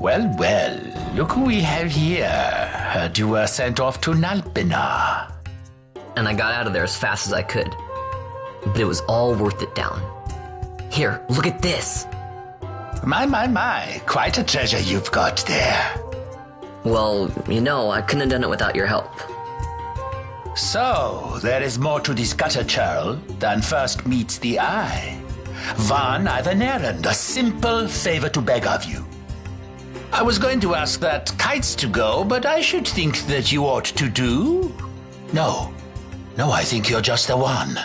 Well, well, look who we have here. Heard you were sent off to Nalpina. And I got out of there as fast as I could. But it was all worth it, Dallin. Here, look at this. My, quite a treasure you've got there. Well, you know, I couldn't have done it without your help. So, there is more to this gutter churl than first meets the eye. Van, I've an errand, a simple favor to beg of you. I was going to ask that Kites to go, but I should think that you ought to do. No, I think you're just the one.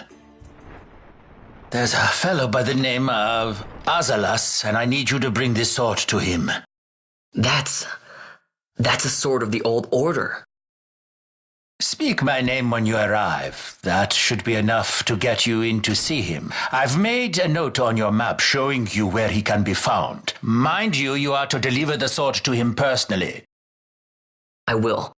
There's a fellow by the name of Azalas, and I need you to bring this sword to him. That's a sword of the old order. Speak my name when you arrive. That should be enough to get you in to see him. I've made a note on your map showing you where he can be found. Mind you, you are to deliver the sword to him personally. I will.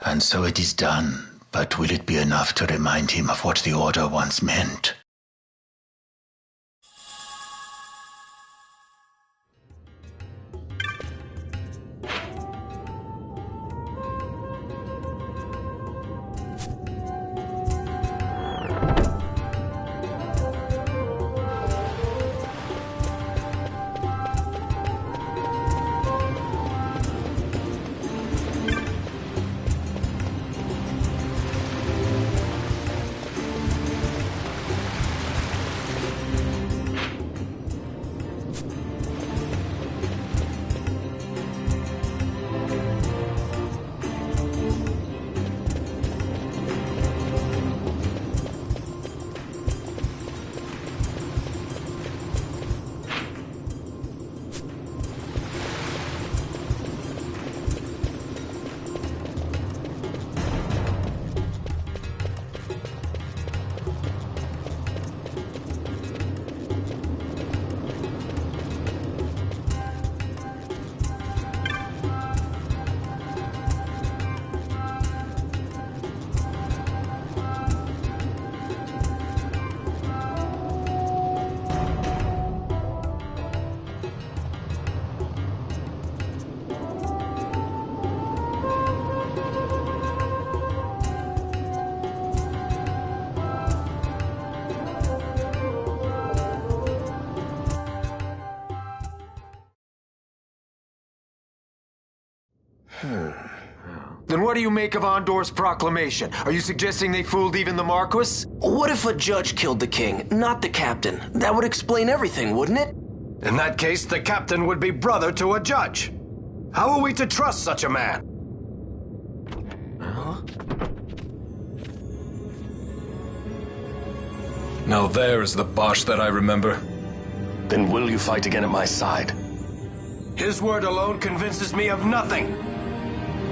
And so it is done, but will it be enough to remind him of what the Order once meant? Then what do you make of Andor's proclamation? Are you suggesting they fooled even the Marquis? What if a judge killed the king, not the captain? That would explain everything, wouldn't it? In that case, the captain would be brother to a judge. How are we to trust such a man? Huh? Now there is the Bosch that I remember. Then will you fight again at my side? His word alone convinces me of nothing.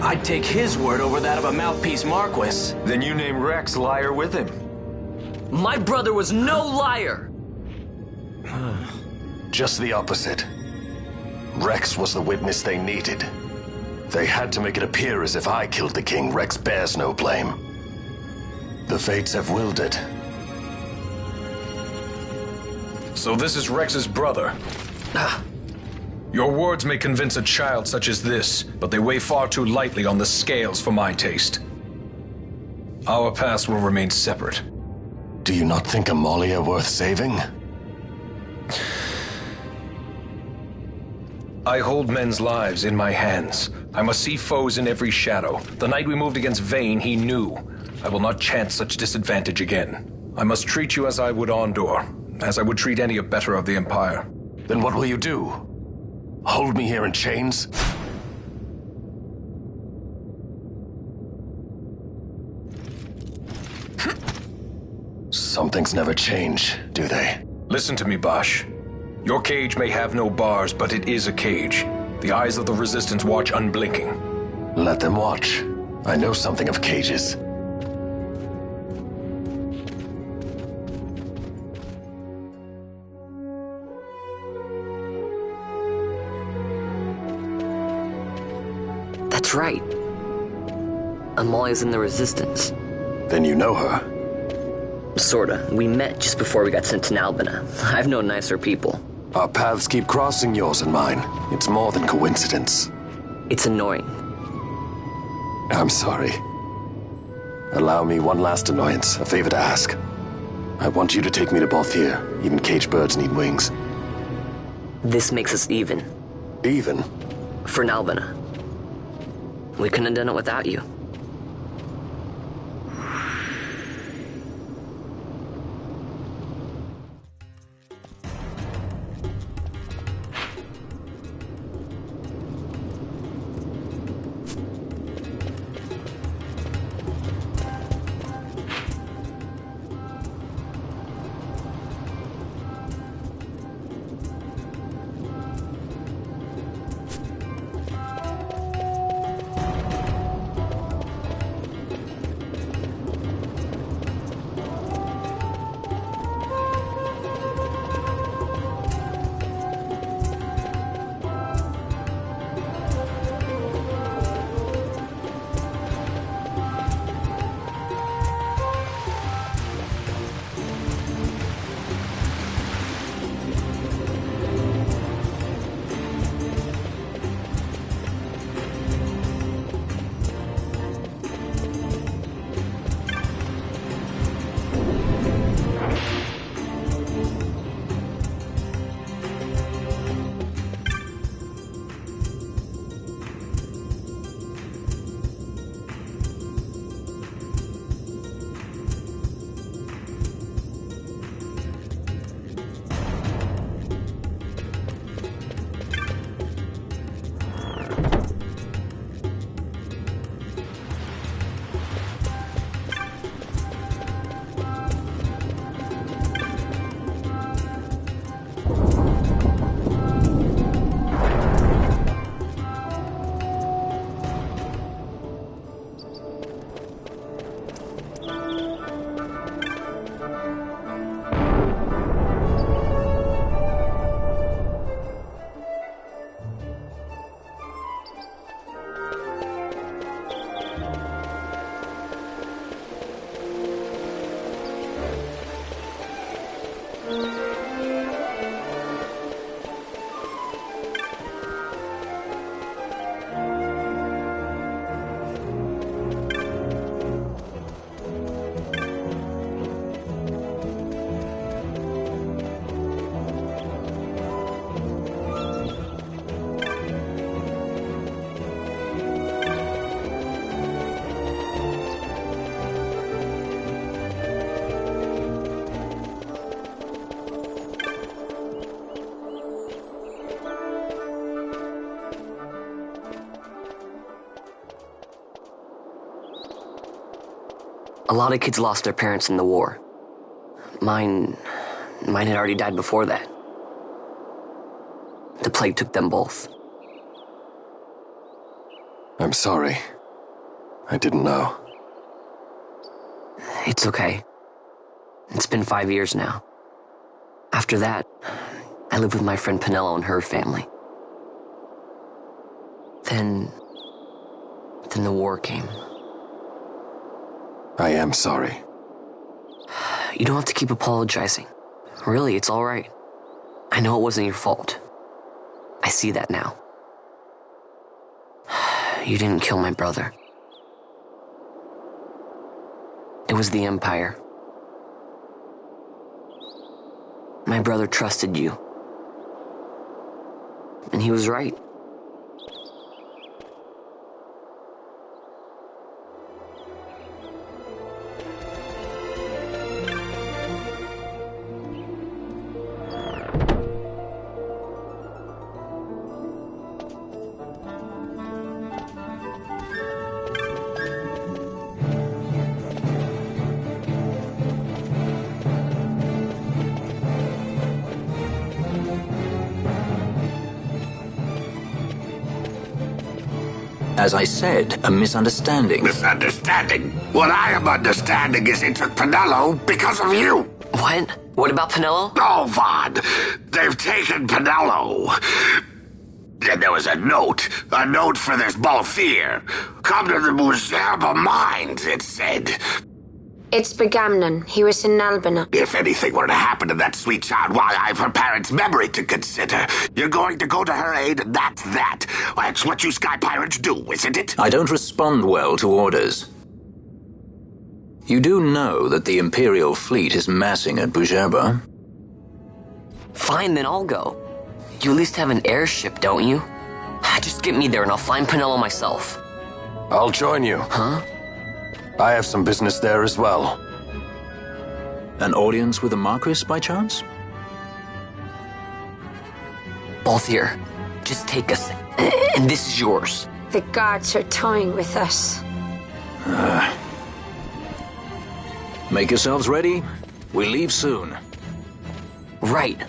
I'd take his word over that of a mouthpiece Marquis. Then you name Rex liar with him. My brother was no liar! Just the opposite. Rex was the witness they needed. They had to make it appear as if I killed the king. Rex bears no blame. The fates have willed it. So this is Rex's brother. Your words may convince a child such as this, but they weigh far too lightly on the scales for my taste. Our paths will remain separate. Do you not think Amalia worth saving? I hold men's lives in my hands. I must see foes in every shadow. The night we moved against Vayne, he knew. I will not chance such disadvantage again. I must treat you as I would Andor, as I would treat any abettor of the Empire. Then what will you do? Hold me here in chains? Some things never change, do they? Listen to me, Bosch. Your cage may have no bars, but it is a cage. The eyes of the Resistance watch unblinking. Let them watch. I know something of cages. That's right. Amalia's in the Resistance. Then you know her. Sorta. We met just before we got sent to Nalbina. I've known nicer people. Our paths keep crossing, yours and mine. It's more than coincidence. It's annoying. I'm sorry. Allow me one last annoyance, a favor to ask. I want you to take me to Balthier. Even caged birds need wings. This makes us even. Even? For Nalbina. We couldn't have done it without you. A lot of kids lost their parents in the war. Mine had already died before that. The plague took them both. I'm sorry. I didn't know. It's okay. It's been 5 years now. After that, I lived with my friend Pinello and her family. Then the war came. I am sorry. You don't have to keep apologizing. Really, it's all right. I know it wasn't your fault. I see that now. You didn't kill my brother. It was the Empire. My brother trusted you. And he was right. As I said, a misunderstanding. Misunderstanding? What I am understanding is they took Pinello because of you. What? What about Pinello? Oh, Vaughn. They've taken Pinello. And there was a note for this Balthier. Come to the Museum of Minds, it said. It's Begamnon. He was in Albina. If anything were to happen to that sweet child, why, I've her parents' memory to consider. You're going to go to her aid, and that's that. That's what you sky pirates do, isn't it? I don't respond well to orders. You do know that the Imperial fleet is massing at Bujaba? Fine, then I'll go. You at least have an airship, don't you? Just get me there and I'll find Penello myself. I'll join you. Huh? I have some business there as well. An audience with the Marquis, by chance? Both here. Just take us, and this is yours. The gods are toying with us. Make yourselves ready. We leave soon. Right.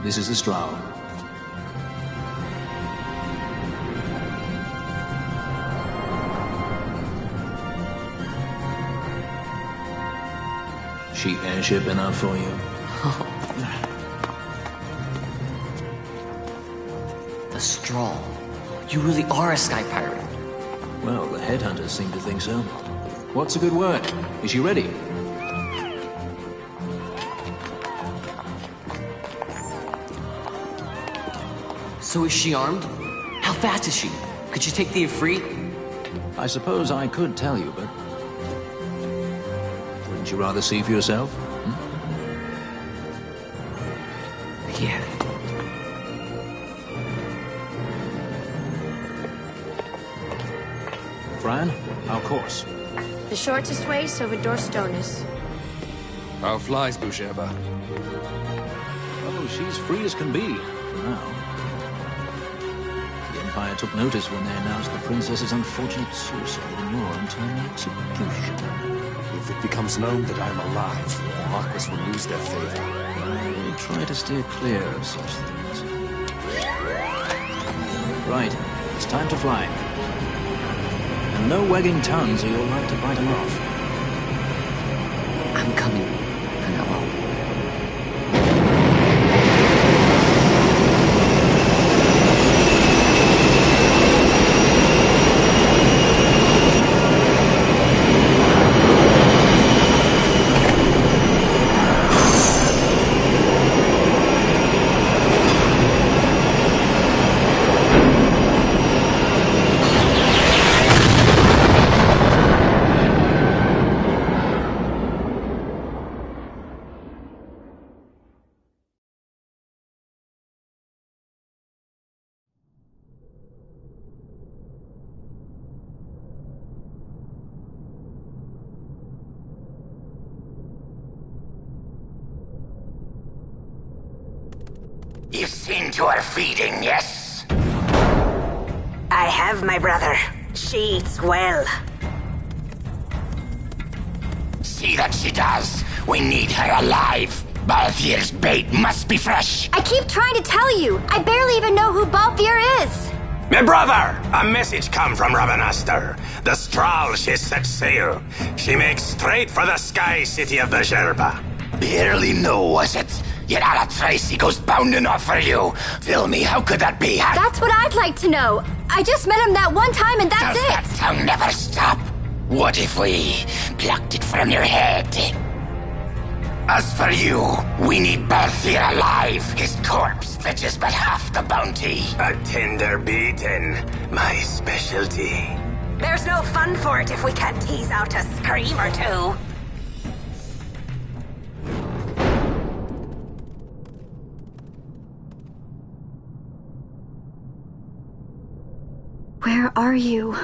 This is the Stroud. She airship enough for you? The Strahl. You really are a sky pirate. Well, the headhunters seem to think so. What's a good word? Is she ready? So is she armed? How fast is she? Could she take the Ifrit? I suppose I could tell you, but... wouldn't you rather see for yourself? Yeah. Fran, our course. The shortest way is over Dorstones. How flies Busheba? Oh, she's free as can be, for now. The Empire took notice when they announced the princess's unfortunate suicide and your untimely execution. If it becomes known that I'm alive, the Marquis will lose their favor. I try to steer clear of such things. Right, it's time to fly. And no wagging tongues or you'll like to bite them off. I'm coming, Vanello. You've seen to her feeding, yes? I have, my brother. She eats well. See that she does. We need her alive. Balthier's bait must be fresh. I keep trying to tell you. I barely even know who Balthier is. My brother, a message come from Ravenaster. The Strahl, she set sail. She makes straight for the sky city of Bujerba. Barely know, was it? Yet Alatracy goes bounding off for you. Tell me, how could that be? That's what I'd like to know. I just met him that one time and that's Does that tongue never stop? What if we plucked it from your head? As for you, we need Balthier alive. His corpse fetches but half the bounty. A tender beating, my specialty. There's no fun for it if we can't tease out a scream or two. Where are you?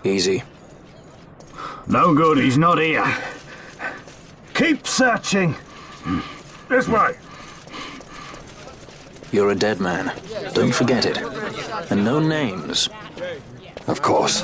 Easy. No good, he's not here. Keep searching. This way. You're a dead man. Don't forget it. And no names. Of course.